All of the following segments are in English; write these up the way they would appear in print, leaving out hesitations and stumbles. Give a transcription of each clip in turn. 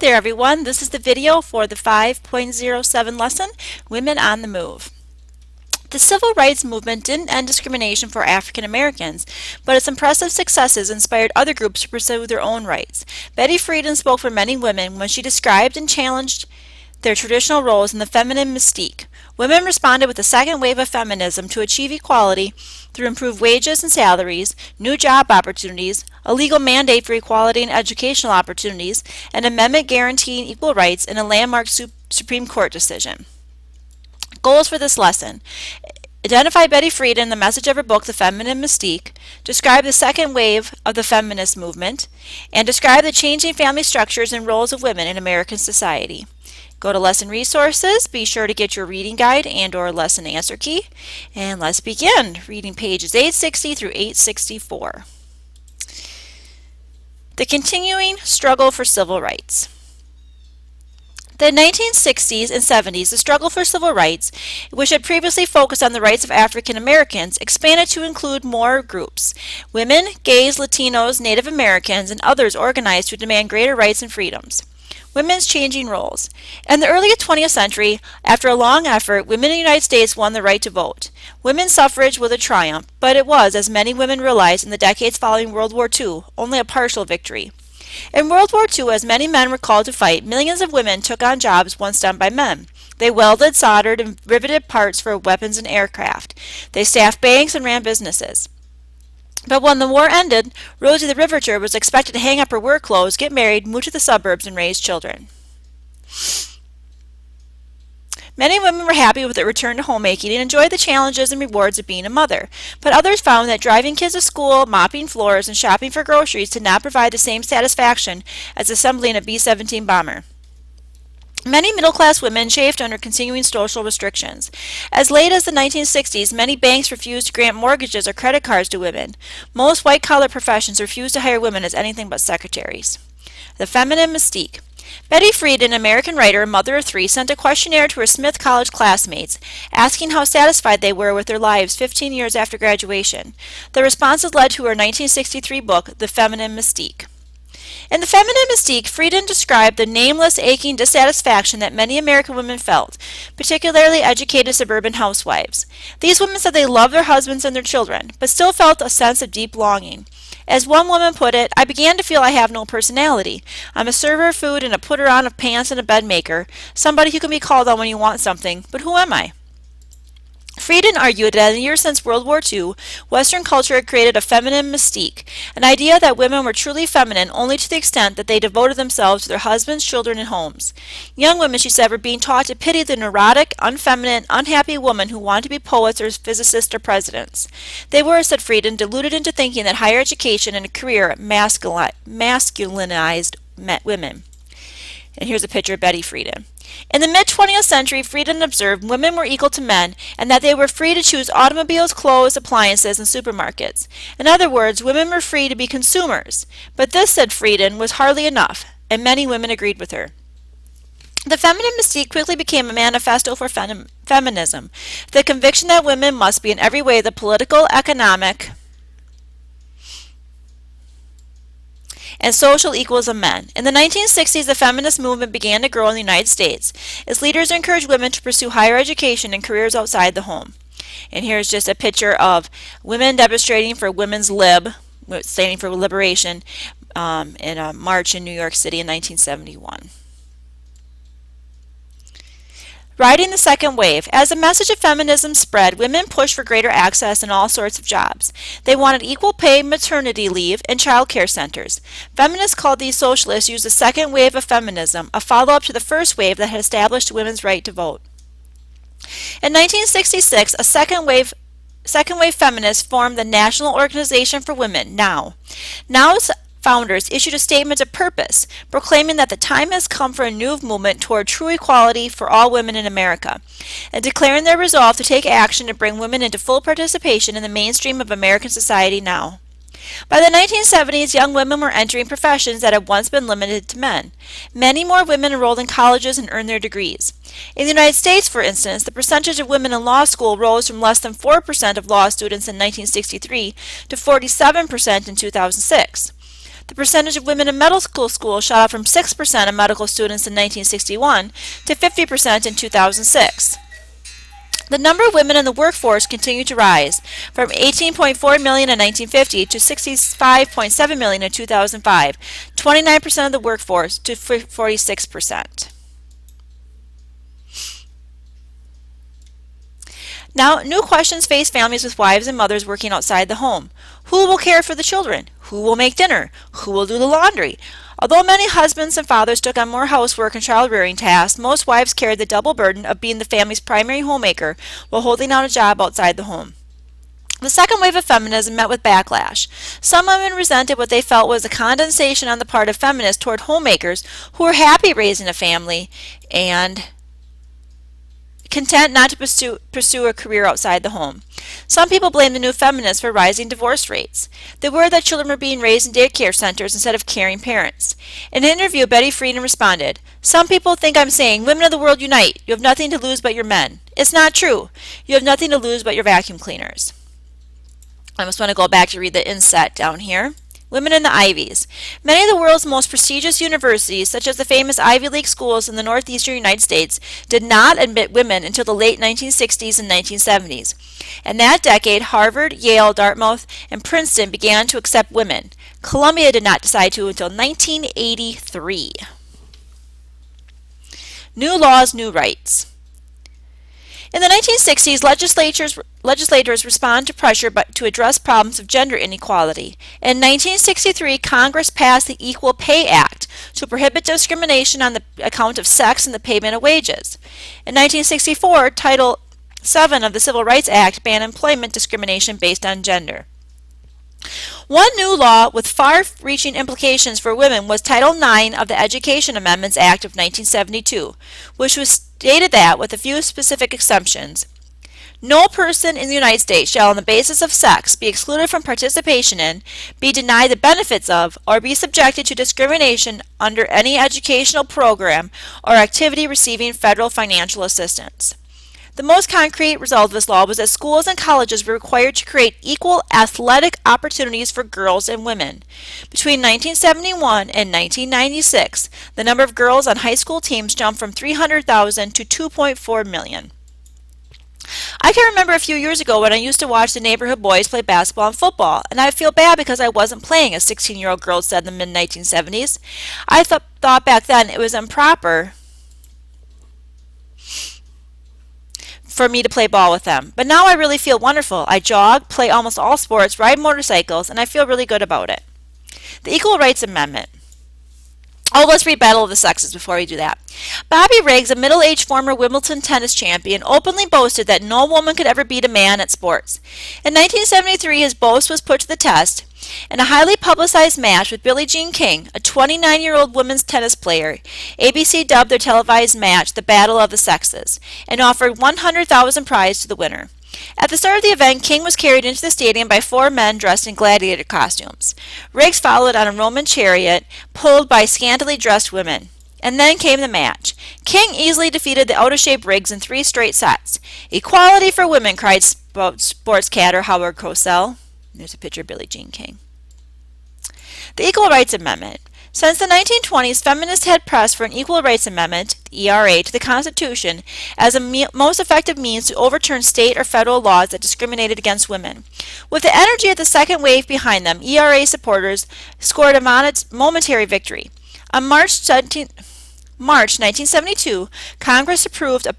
there everyone, this is the video for the 5.07 lesson, Women on the Move. The civil rights movement didn't end discrimination for African Americans, but its impressive successes inspired other groups to pursue their own rights. Betty Friedan spoke for many women when she described and challenged their traditional roles in the feminine mystique. Women responded with a second wave of feminism to achieve equality through improved wages and salaries, new job opportunities, a legal mandate for equality in educational opportunities, an amendment guaranteeing equal rights, and a landmark Supreme Court decision. Goals for this lesson: identify Betty Friedan, the message of her book, The Feminine Mystique, describe the second wave of the feminist movement, and describe the changing family structures and roles of women in American society. Go to Lesson Resources, be sure to get your reading guide and/or lesson answer key, and let's begin reading pages 860 through 864. The continuing struggle for civil rights. The 1960s and 70s, the struggle for civil rights, which had previously focused on the rights of African Americans, expanded to include more groups. Women, gays, Latinos, Native Americans, and others organized to demand greater rights and freedoms. Women's changing roles. In the early 20th century, after a long effort, women in the United States won the right to vote. Women's suffrage was a triumph, but it was, as many women realized in the decades following World War II, only a partial victory. In World War II, as many men were called to fight, millions of women took on jobs once done by men. They welded, soldered, and riveted parts for weapons and aircraft. They staffed banks and ran businesses. But when the war ended, Rosie the Riveter was expected to hang up her work clothes, get married, move to the suburbs, and raise children. Many women were happy with their return to homemaking and enjoyed the challenges and rewards of being a mother, but others found that driving kids to school, mopping floors, and shopping for groceries did not provide the same satisfaction as assembling a B-17 bomber. Many middle-class women chafed under continuing social restrictions. As late as the 1960s, many banks refused to grant mortgages or credit cards to women. Most white-collar professions refused to hire women as anything but secretaries. The feminine mystique. Betty Friedan, an American writer and mother of three, sent a questionnaire to her Smith College classmates, asking how satisfied they were with their lives 15 years after graduation. The responses led to her 1963 book, The Feminine Mystique. In The Feminine Mystique, Friedan described the nameless, aching dissatisfaction that many American women felt, particularly educated suburban housewives. These women said they loved their husbands and their children, but still felt a sense of deep longing. As one woman put it, "I began to feel I have no personality. I'm a server of food and a putter-on of pants and a bed maker, somebody who can be called on when you want something, but who am I?" Friedan argued that in the years since World War II, Western culture had created a feminine mystique, an idea that women were truly feminine only to the extent that they devoted themselves to their husbands, children, and homes. Young women, she said, were being taught to pity the neurotic, unfeminine, unhappy women who wanted to be poets or physicists or presidents. They were, said Friedan, deluded into thinking that higher education and a career masculinized women. And here's a picture of Betty Friedan. In the mid-20th century, Friedan observed women were equal to men and that they were free to choose automobiles, clothes, appliances, and supermarkets. In other words, women were free to be consumers. But this, said Friedan, was hardly enough, and many women agreed with her. The feminine mystique quickly became a manifesto for feminism, the conviction that women must be in every way the political, economic, and social equals of men. In the 1960s, the feminist movement began to grow in the United States. Its leaders encouraged women to pursue higher education and careers outside the home. And here's just a picture of women demonstrating for Women's Lib, standing for liberation, in a march in New York City in 1971. Riding the second wave. As the message of feminism spread, women pushed for greater access in all sorts of jobs. They wanted equal pay, maternity leave, and child care centers. Feminists called these socialists used the second wave of feminism, a follow-up to the first wave that had established women's right to vote. In 1966, a second wave feminists formed the National Organization for Women, NOW. NOW's founders issued a statement of purpose, proclaiming that the time has come for a new movement toward true equality for all women in America, and declaring their resolve to take action to bring women into full participation in the mainstream of American society now. By the 1970s, young women were entering professions that had once been limited to men. Many more women enrolled in colleges and earned their degrees. In the United States, for instance, the percentage of women in law school rose from less than 4% of law students in 1963 to 47% in 2006. The percentage of women in medical school shot up from 6% of medical students in 1961 to 50% in 2006. The number of women in the workforce continued to rise, from 18.4 million in 1950 to 65.7 million in 2005, 29% of the workforce to 46%. Now, new questions face families with wives and mothers working outside the home. Who will care for the children? Who will make dinner? Who will do the laundry? Although many husbands and fathers took on more housework and child-rearing tasks, most wives carried the double burden of being the family's primary homemaker while holding down a job outside the home. The second wave of feminism met with backlash. Some women resented what they felt was a condescension on the part of feminists toward homemakers who were happy raising a family and content not to pursue a career outside the home. Some people blame the new feminists for rising divorce rates. They worried that children were being raised in daycare centers instead of caring parents. In an interview, Betty Friedan responded, "Some people think I'm saying, women of the world unite. You have nothing to lose but your men. It's not true. You have nothing to lose but your vacuum cleaners." I just want to go back to read the inset down here. Women in the Ivies. Many of the world's most prestigious universities, such as the famous Ivy League schools in the northeastern United States, did not admit women until the late 1960s and 1970s. In that decade, Harvard, Yale, Dartmouth, and Princeton began to accept women. Columbia did not decide to until 1983. New laws, new rights. In the 1960s, legislators responded to pressure to address problems of gender inequality. In 1963, Congress passed the Equal Pay Act to prohibit discrimination on the account of sex in the payment of wages. In 1964, Title VII of the Civil Rights Act banned employment discrimination based on gender. One new law with far-reaching implications for women was Title IX of the Education Amendments Act of 1972, which stated that, with a few specific exceptions, no person in the United States shall, on the basis of sex, be excluded from participation in, be denied the benefits of, or be subjected to discrimination under any educational program or activity receiving federal financial assistance. The most concrete result of this law was that schools and colleges were required to create equal athletic opportunities for girls and women. Between 1971 and 1996, the number of girls on high school teams jumped from 300,000 to 2.4 million. I can remember a few years ago when I used to watch the neighborhood boys play basketball and football, and I feel bad because I wasn't playing, a 16-year-old girl said in the mid-1970s. I thought back then it was improper for me to play ball with them. But now I really feel wonderful. I jog, play almost all sports, ride motorcycles, and I feel really good about it. The Equal Rights Amendment. Oh, let's read Battle of the Sexes before we do that. Bobby Riggs, a middle-aged former Wimbledon tennis champion, openly boasted that no woman could ever beat a man at sports. In 1973, his boast was put to the test. In a highly publicized match with Billie Jean King, a 29-year-old women's tennis player, ABC dubbed their televised match the Battle of the Sexes and offered $100,000 prize to the winner. At the start of the event, King was carried into the stadium by 4 men dressed in gladiator costumes. Riggs followed on a Roman chariot pulled by scantily dressed women. And then came the match. King easily defeated the out-of-shape Riggs in 3 straight sets. "Equality for women," cried sportscaster Howard Cosell. There's a picture of Billie Jean King. The Equal Rights Amendment. Since the 1920s, feminists had pressed for an Equal Rights Amendment, the ERA, to the Constitution as a most effective means to overturn state or federal laws that discriminated against women. With the energy of the second wave behind them, ERA supporters scored a momentary victory. On March 1972, Congress approved a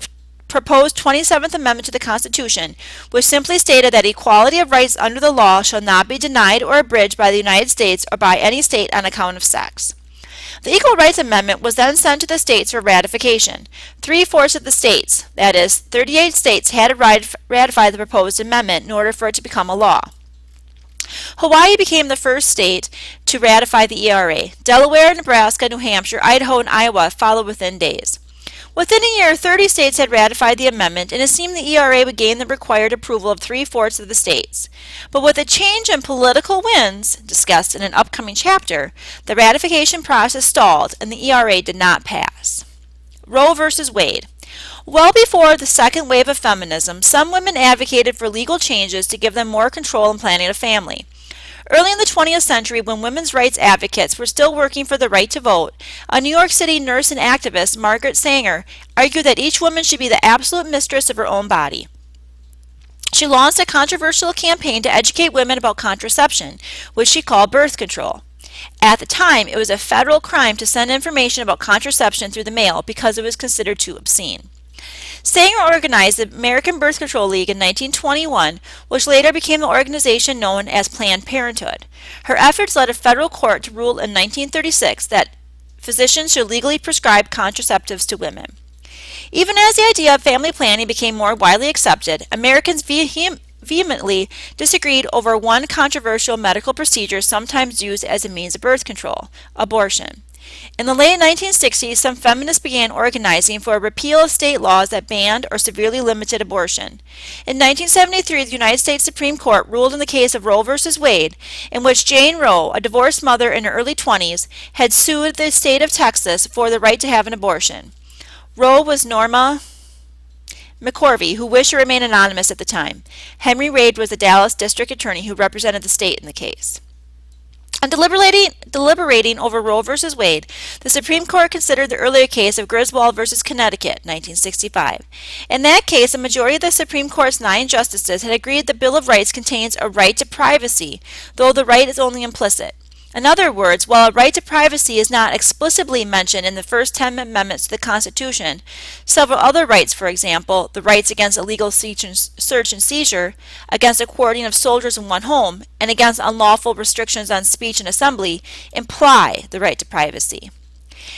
proposed 27th Amendment to the Constitution, which simply stated that equality of rights under the law shall not be denied or abridged by the United States or by any state on account of sex. The Equal Rights Amendment was then sent to the states for ratification. 3/4 of the states, that is, 38 states, had to ratify the proposed amendment in order for it to become a law. Hawaii became the first state to ratify the ERA. Delaware, Nebraska, New Hampshire, Idaho, and Iowa followed within days. Within a year, 30 states had ratified the amendment, and it seemed the ERA would gain the required approval of 3/4 of the states. But with a change in political winds, discussed in an upcoming chapter, the ratification process stalled, and the ERA did not pass. Roe versus Wade. Well before the second wave of feminism, some women advocated for legal changes to give them more control in planning a family. Early in the 20th century, when women's rights advocates were still working for the right to vote, a New York City nurse and activist, Margaret Sanger, argued that each woman should be the absolute mistress of her own body. She launched a controversial campaign to educate women about contraception, which she called birth control. At the time, it was a federal crime to send information about contraception through the mail because it was considered too obscene. Sanger organized the American Birth Control League in 1921, which later became the organization known as Planned Parenthood. Her efforts led a federal court to rule in 1936 that physicians should legally prescribe contraceptives to women. Even as the idea of family planning became more widely accepted, Americans vehemently disagreed over one controversial medical procedure sometimes used as a means of birth control: abortion. In the late 1960s, some feminists began organizing for a repeal of state laws that banned or severely limited abortion. In 1973, the United States Supreme Court ruled in the case of Roe v. Wade, in which Jane Roe, a divorced mother in her early 20s, had sued the state of Texas for the right to have an abortion. Roe was Norma McCorvey, who wished to remain anonymous at the time. Henry Reid was the Dallas district attorney who represented the state in the case. In deliberating over Roe v. Wade, the Supreme Court considered the earlier case of Griswold v. Connecticut, 1965. In that case, a majority of the Supreme Court's 9 justices had agreed the Bill of Rights contains a right to privacy, though the right is only implicit. In other words, while a right to privacy is not explicitly mentioned in the first 10 amendments to the Constitution, several other rights, for example, the rights against illegal search and seizure, against the quartering of soldiers in one home, and against unlawful restrictions on speech and assembly, imply the right to privacy.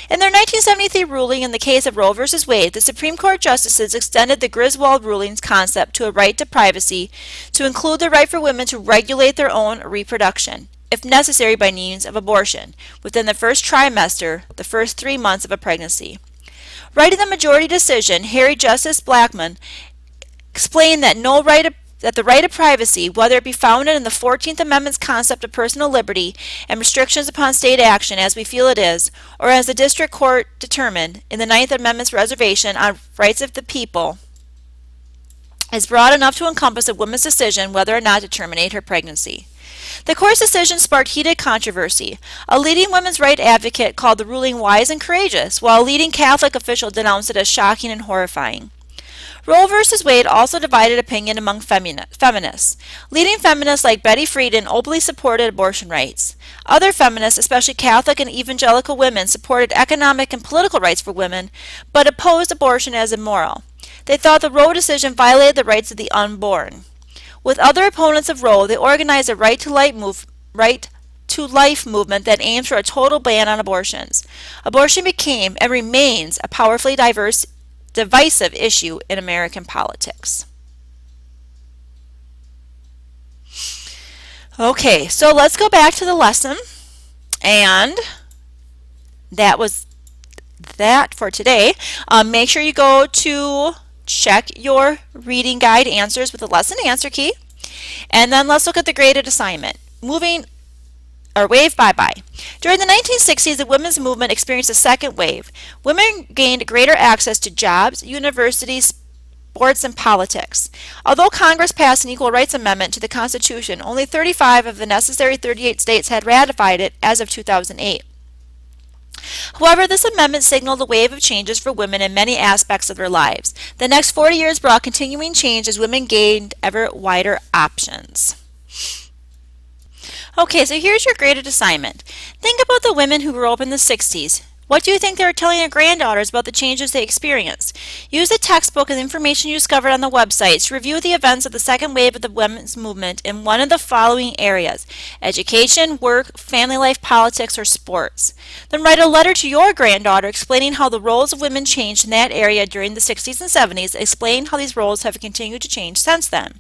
In their 1973 ruling in the case of Roe v. Wade, the Supreme Court justices extended the Griswold ruling's concept to a right to privacy to include the right for women to regulate their own reproduction, if necessary by means of abortion, within the first trimester, the first 3 months of a pregnancy. Writing the majority decision, Harry Justice Blackmun explained that the right of privacy, whether it be founded in the 14th Amendment's concept of personal liberty and restrictions upon state action as we feel it is, or as the District Court determined in the 9th Amendment's reservation on rights of the people, is broad enough to encompass a woman's decision whether or not to terminate her pregnancy. The court's decision sparked heated controversy. A leading women's rights advocate called the ruling wise and courageous, while a leading Catholic official denounced it as shocking and horrifying. Roe v. Wade also divided opinion among feminists. Leading feminists like Betty Friedan openly supported abortion rights. Other feminists, especially Catholic and evangelical women, supported economic and political rights for women, but opposed abortion as immoral. They thought the Roe decision violated the rights of the unborn. With other opponents of Roe, they organized a right to life movement that aimed for a total ban on abortions. Abortion became and remains a powerfully divisive issue in American politics. Okay, so let's go back to the lesson, and that was that for today. Make sure you go to check your reading guide answers with the lesson answer key, and then let's look at the graded assignment. Wave bye-bye. During the 1960s, the women's movement experienced a second wave. Women gained greater access to jobs, universities, sports, and politics. Although Congress passed an Equal Rights Amendment to the Constitution, only 35 of the necessary 38 states had ratified it as of 2008. However, this amendment signaled a wave of changes for women in many aspects of their lives. The next 40 years brought continuing change as women gained ever wider options. Okay, so here's your graded assignment. Think about the women who grew up in the 60s. What do you think they were telling their granddaughters about the changes they experienced? Use the textbook and the information you discovered on the websites to review the events of the second wave of the women's movement in one of the following areas: education, work, family life, politics, or sports. Then write a letter to your granddaughter explaining how the roles of women changed in that area during the 60s and 70s. Explain how these roles have continued to change since then.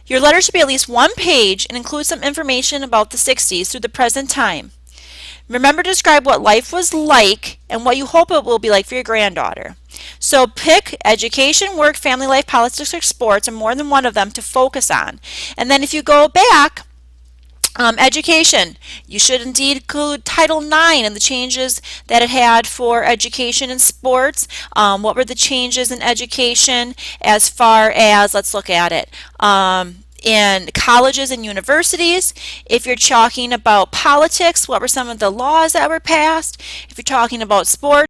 Your letter should be at least 1 page and include some information about the 60s through the present time. Remember to describe what life was like and what you hope it will be like for your granddaughter. So pick education, work, family life, politics, or sports, and more than one of them to focus on. And then if you go back, education, you should indeed include Title IX and the changes that it had for education and sports. What were the changes in education as far as, let's look at it, in colleges and universities. If you're talking about politics, what were some of the laws that were passed? If you're talking about sports,